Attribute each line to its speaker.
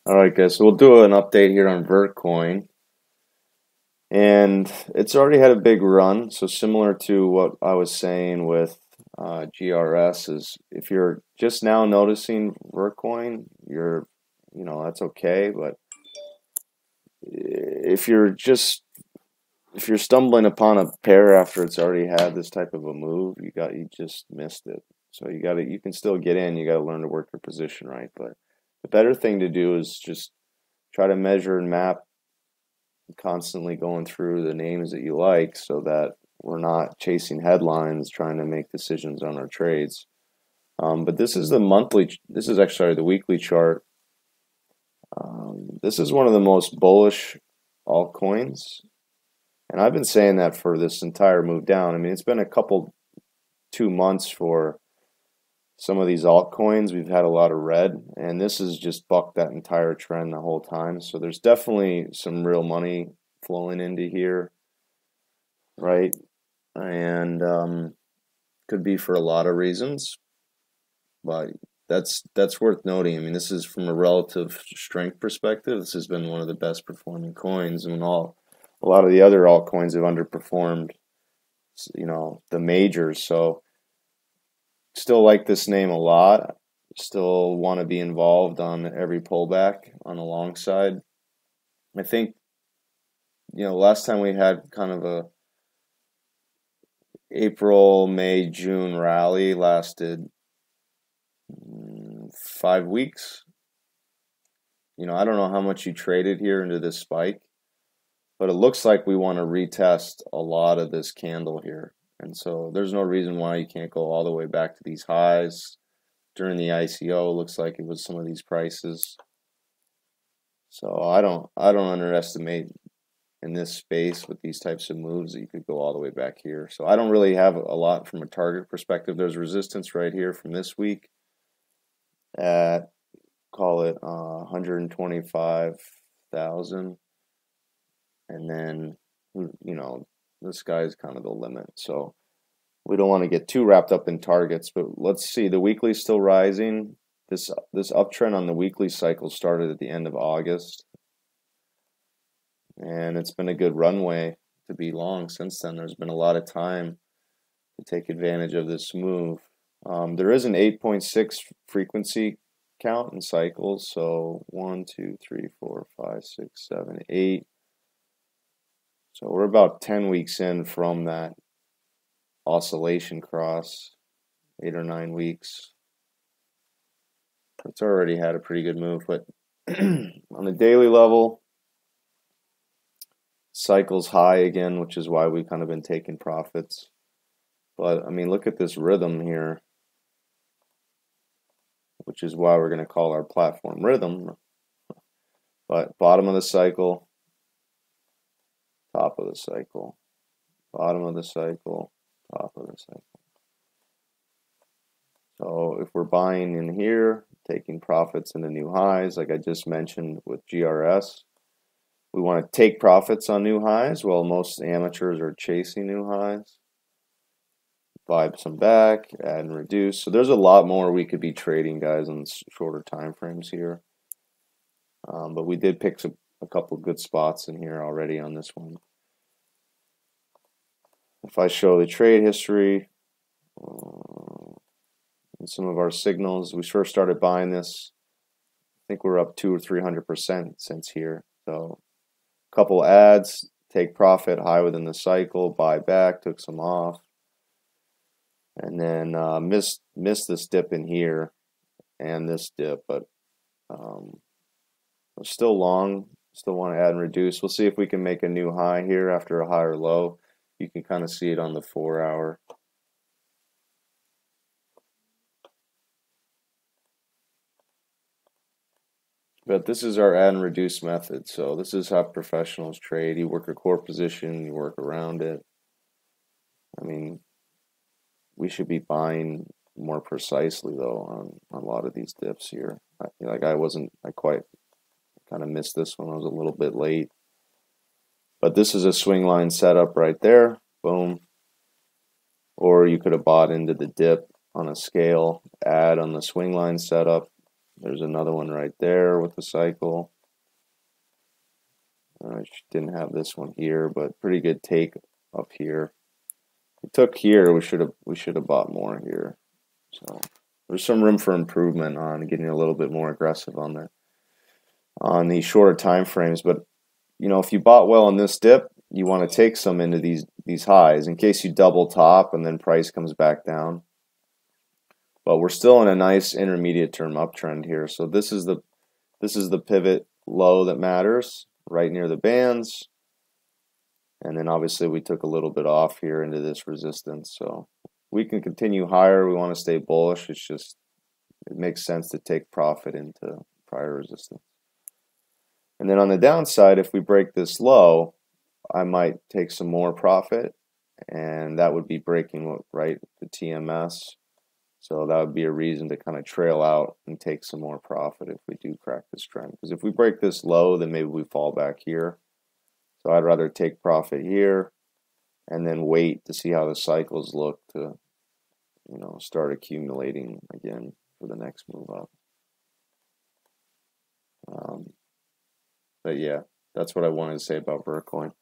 Speaker 1: All right, guys, so we'll do an update here on Vertcoin. And it's already had a big run. So similar to what I was saying with GRS is if you're just now noticing Vertcoin, that's okay. But if you're just if you're stumbling upon a pair after it's already had this type of a move, you just missed it. So you can still get in. You got to learn to work your position right. But the better thing to do is just try to measure and map, constantly going through the names that you like so that we're not chasing headlines trying to make decisions on our trades. But this is actually sorry, the weekly chart. This is one of the most bullish altcoins. And I've been saying that for this entire move down. I mean, it's been 2 months for some of these altcoins. We've had a lot of red, and this has just bucked that entire trend the whole time. So there's definitely some real money flowing into here, right? And could be for a lot of reasons, but that's worth noting. I mean, this is from a relative strength perspective. This has been one of the best performing coins, and a lot of the other altcoins have underperformed, the majors. So still like this name a lot. Still want to be involved on every pullback on the long side. I think, last time we had kind of a April, May, June rally lasted 5 weeks. I don't know how much you traded here into this spike, but it looks like we want to retest a lot of this candle here. And so there's no reason why you can't go all the way back to these highs. During the ICO, it looks like it was some of these prices. So I don't underestimate in this space with these types of moves that you could go all the way back here. So I don't really have a lot from a target perspective. There's resistance right here from this week at, call it 125,000. And then, this guy's kind of the limit. So we don't want to get too wrapped up in targets, but let's see. The weekly's still rising. This uptrend on the weekly cycle started at the end of August. And it's been a good runway to be long since then. There's been a lot of time to take advantage of this move. There is an 8.6 frequency count in cycles. So 1, 2, 3, 4, 5, 6, 7, 8. So we're about 10 weeks in from that oscillation cross, 8 or 9 weeks. It's already had a pretty good move, but on the daily level, cycles high again, which is why we've kind of been taking profits. But I mean, look at this rhythm here, which is why we're going to call our platform rhythm. But bottom of the cycle, top of the cycle, bottom of the cycle, top of the cycle. So if we're buying in here, taking profits into new highs, like I just mentioned with GRS, we want to take profits on new highs while most amateurs are chasing new highs. Buy some back, add and reduce. So there's a lot more we could be trading, guys, on shorter time frames here. But we did pick a couple good spots in here already on this one. If I show the trade history and some of our signals, we first started buying this. I think we're up 200 or 300% since here. So a couple ads, take profit high within the cycle, buy back, took some off. And then missed this dip in here and this dip, but still long. Still want to add and reduce. We'll see if we can make a new high here after a higher low. You can kind of see it on the 4-hour. But this is our add and reduce method. So this is how professionals trade. You work a core position, you work around it. I mean, we should be buying more precisely though on a lot of these dips here. I quite kind of missed this one. I was a little bit late. But this is a swing line setup right there. Boom. Or you could have bought into the dip on a scale, add on the swing line setup. There's another one right there with the cycle. I didn't have this one here, but pretty good take up here. We took here. We should have bought more here. So there's some room for improvement on getting a little bit more aggressive on the shorter time frames. But you know, if you bought well in this dip, you want to take some into these highs in case you double top and then price comes back down. But we're still in a nice intermediate term uptrend here. So this is the pivot low that matters, right near the bands. And then obviously we took a little bit off here into this resistance. So we can continue higher. We want to stay bullish. It's just, it makes sense to take profit into prior resistance. And then on the downside, if we break this low, I might take some more profit, and that would be breaking right the TMS. So that would be a reason to kind of trail out and take some more profit if we do crack this trend. Because if we break this low, then maybe we fall back here. So I'd rather take profit here and then wait to see how the cycles look to, you know, start accumulating again for the next move up. But yeah, that's what I wanted to say about Vertcoin.